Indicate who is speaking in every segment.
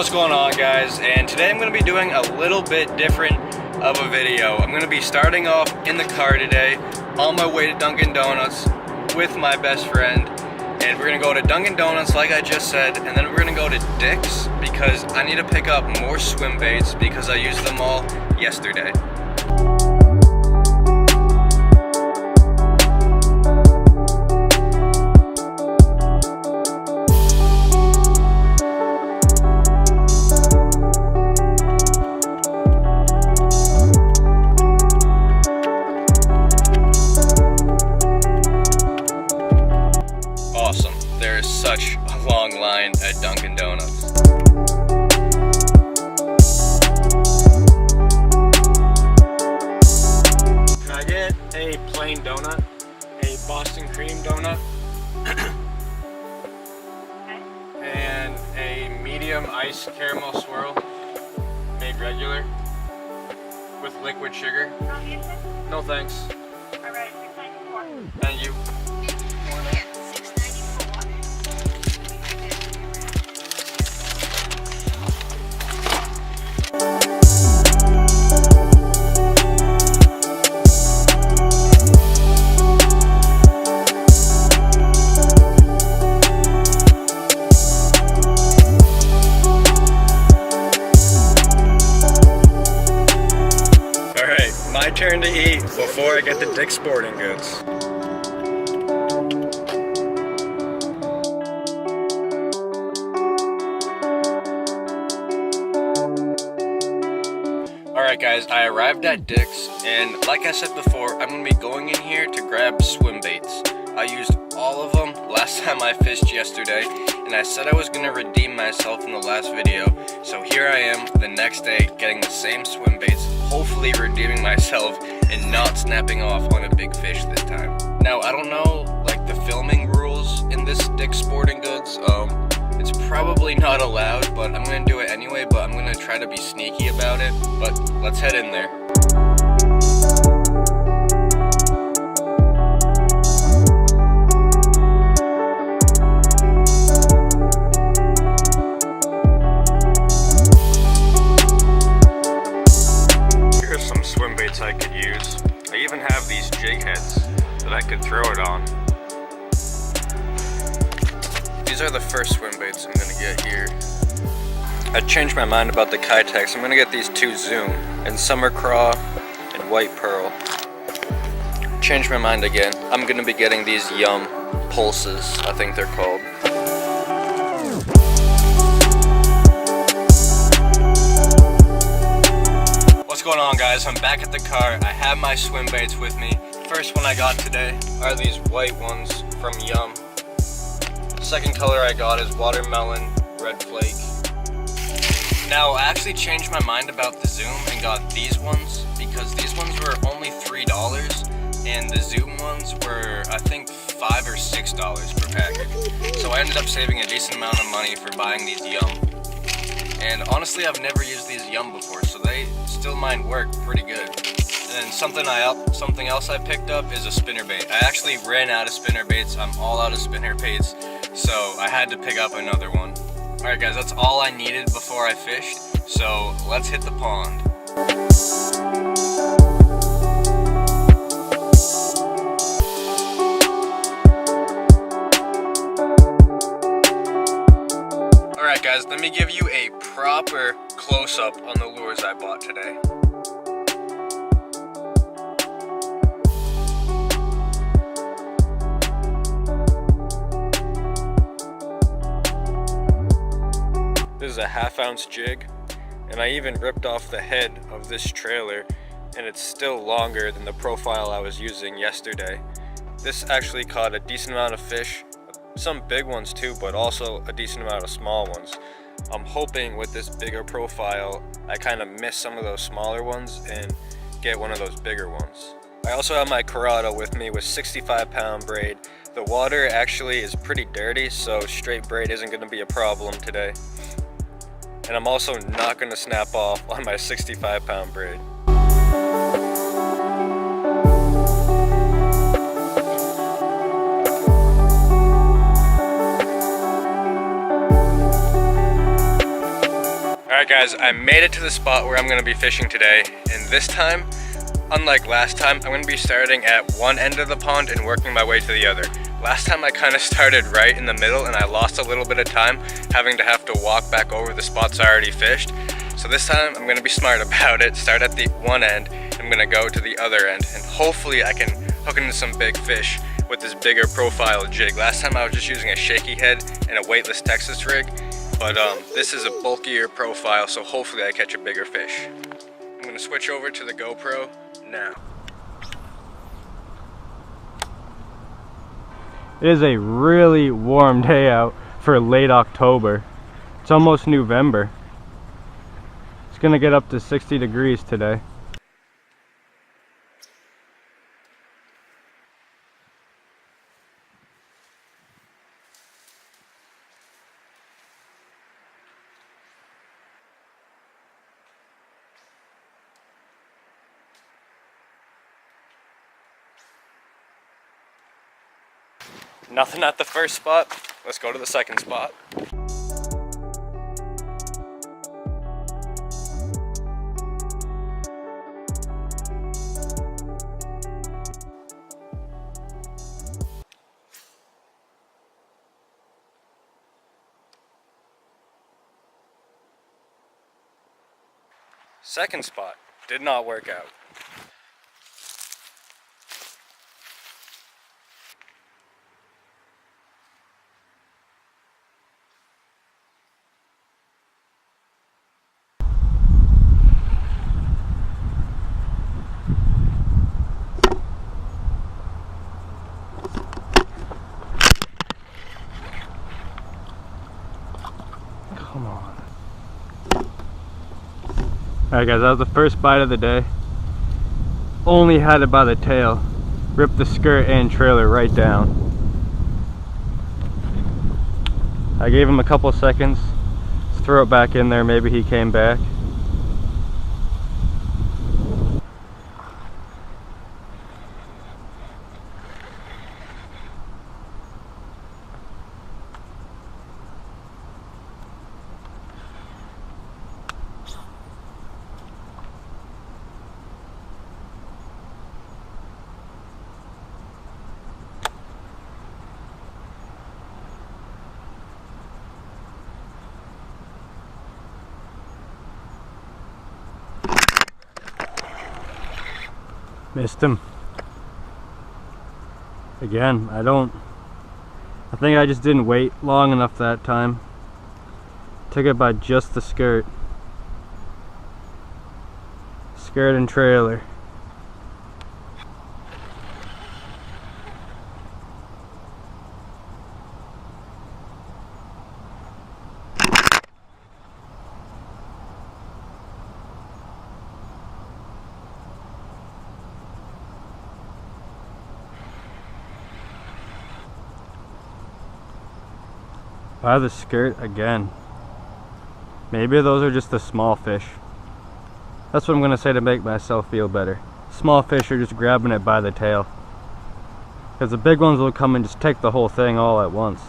Speaker 1: What's going on, guys? And today I'm going to be doing a little bit different of a video. I'm going to be starting off in the car today on my way to Dunkin' Donuts with my best friend, and we're going to go to Dunkin' Donuts like I just said, and then we're going to go to Dick's because I need to pick up more swim baits because I used them all yesterday. There's such a long line at Dunkin' Donuts.
Speaker 2: Can I get a plain donut, a Boston cream donut, and a medium iced caramel swirl made regular with liquid sugar? No thanks.
Speaker 3: Alright, $6.94.
Speaker 2: Thank you.
Speaker 1: My turn to eat before I get the Dick's Sporting Goods. Alright guys, I arrived at Dick's, and like I said before, I'm going to be going in here to grab swim baits. I used all of them last time I fished yesterday, and I said I was going to redeem myself in the last video, so here I am the next day getting the same swim baits, hopefully redeeming myself and not snapping off on a big fish this time. Now, I don't know like the filming rules in this Dick's Sporting Goods. It's probably not allowed, but I'm gonna do it anyway, but I'm gonna try to be sneaky about it. But let's head in there. Here's some swim baits I could use. I even have these jig heads that I could throw it on. These are the first swim baits I'm gonna get here. I changed my mind about the Kitex. I'm gonna get these two Zoom and Summer Craw and White Pearl. Changed my mind again. I'm gonna be getting these Yum Pulses, I think they're called. What's going on, guys? I'm back at the car. I have my swim baits with me. First one I got today are these white ones from Yum. Second color I got is watermelon red flake. Now I actually changed my mind about the Zoom and got these ones because these ones were only $3 and the Zoom ones were I think $5 or $6 per package. So I ended up saving a decent amount of money for buying these Yum. And honestly, I've never used these Yum before, so they still might work pretty good. And then something else I picked up is a spinnerbait. I actually ran out of spinnerbaits. I'm all out of spinnerbaits. So I had to pick up another one. Alright guys, that's all I needed before I fished, so let's hit the pond. Alright guys, let me give you a proper close-up on the lures I bought today. This is a 1/2 ounce jig, and I even ripped off the head of this trailer, and it's still longer than the profile I was using yesterday. This actually caught a decent amount of fish, some big ones too, but also a decent amount of small ones. I'm hoping with this bigger profile, I kind of miss some of those smaller ones and get one of those bigger ones. I also have my Corrado with me with 65-pound braid. The water actually is pretty dirty, so straight braid isn't going to be a problem today. And I'm also not going to snap off on my 65-pound braid. Alright guys, I made it to the spot where I'm going to be fishing today, and this time, unlike last time, I'm going to be starting at one end of the pond and working my way to the other. Last time I kind of started right in the middle and I lost a little bit of time having to have to walk back over the spots I already fished. So this time I'm going to be smart about it, start at the one end, I'm going to go to the other end, and hopefully I can hook into some big fish with this bigger profile jig. Last time I was just using a shaky head and a weightless Texas rig, but this is a bulkier profile, so hopefully I catch a bigger fish. I'm going to switch over to the GoPro now.
Speaker 4: It is a really warm day out for late October. It's almost November. It's gonna get up to 60 degrees today.
Speaker 1: Nothing at the first spot. Let's go to the second spot. Second spot did not work out.
Speaker 4: Come on. Alright guys, that was the first bite of the day. Only had it by the tail. Ripped the skirt and trailer right down. I gave him a couple seconds. Let's throw it back in there, maybe he came back. Missed him. Again, I think I just didn't wait long enough that time. Took it by just the skirt. Skirt and trailer. By the skirt again. Maybe those are just the small fish. That's what I'm gonna say to make myself feel better. Small fish are just grabbing it by the tail. Because the big ones will come and just take the whole thing all at once.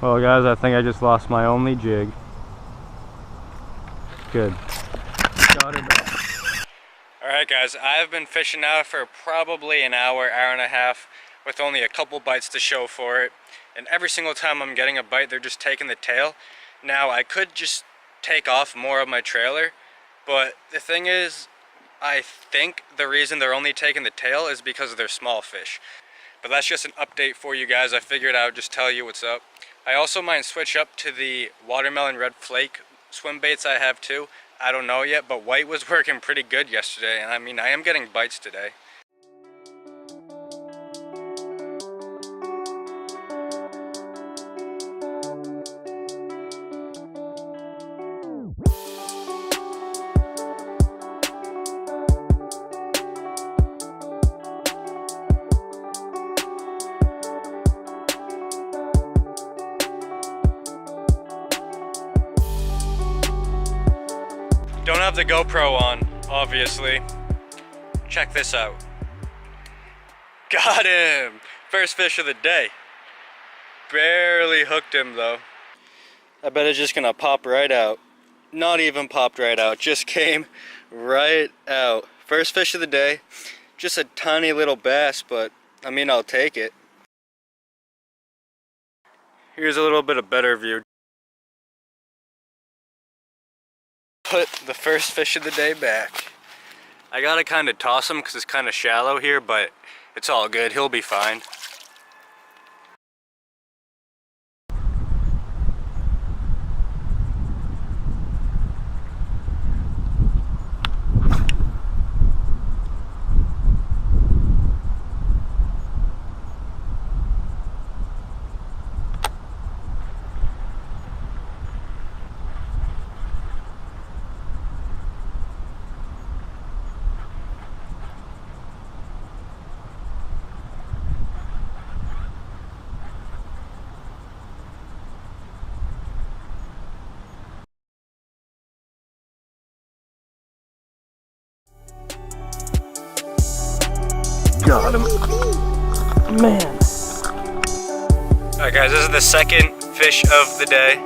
Speaker 4: Well guys, I think I just lost my only jig. Good. Got her back.
Speaker 1: Alright guys, I've been fishing now for probably an hour, hour and a half, with only a couple bites to show for it. And every single time I'm getting a bite, they're just taking the tail. Now, I could just take off more of my trailer, but the thing is, I think the reason they're only taking the tail is because they're small fish. But that's just an update for you guys. I figured I would just tell you what's up. I also might switch up to the watermelon red flake swim baits I have too. I don't know yet, but white was working pretty good yesterday, and I mean, I am getting bites today. Don't have the GoPro on, obviously. Check this out. Got him! First fish of the day. barely hooked him though. I bet it's just gonna pop right out. Not even popped right out, just came right out. First fish of the day, just a tiny little bass, but I mean, I'll take it. Here's a little bit of better view. Put the first fish of the day back. I gotta kind of toss him because it's kind of shallow here, but it's all good, he'll be fine. Got him. Man. Alright guys, this is the second fish of the day.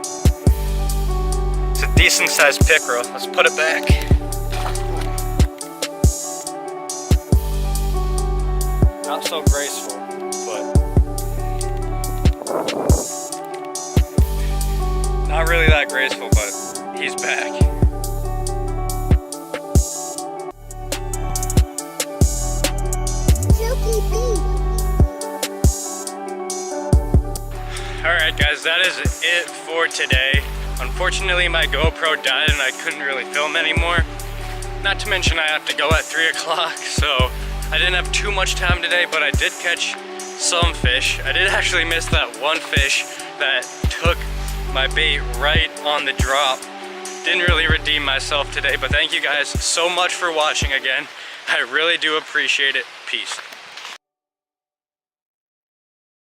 Speaker 1: It's a decent sized pickerel. Let's put it back. Not so graceful, but not really that graceful, but he's back. Alright guys, that is it for today. Unfortunately my GoPro died and I couldn't really film anymore. Not to mention I have to go at 3 o'clock, so I didn't have too much time today, but I did catch some fish. I did actually miss that one fish that took my bait right on the drop. Didn't really redeem myself today, but thank you guys so much for watching again. I really do appreciate it. Peace.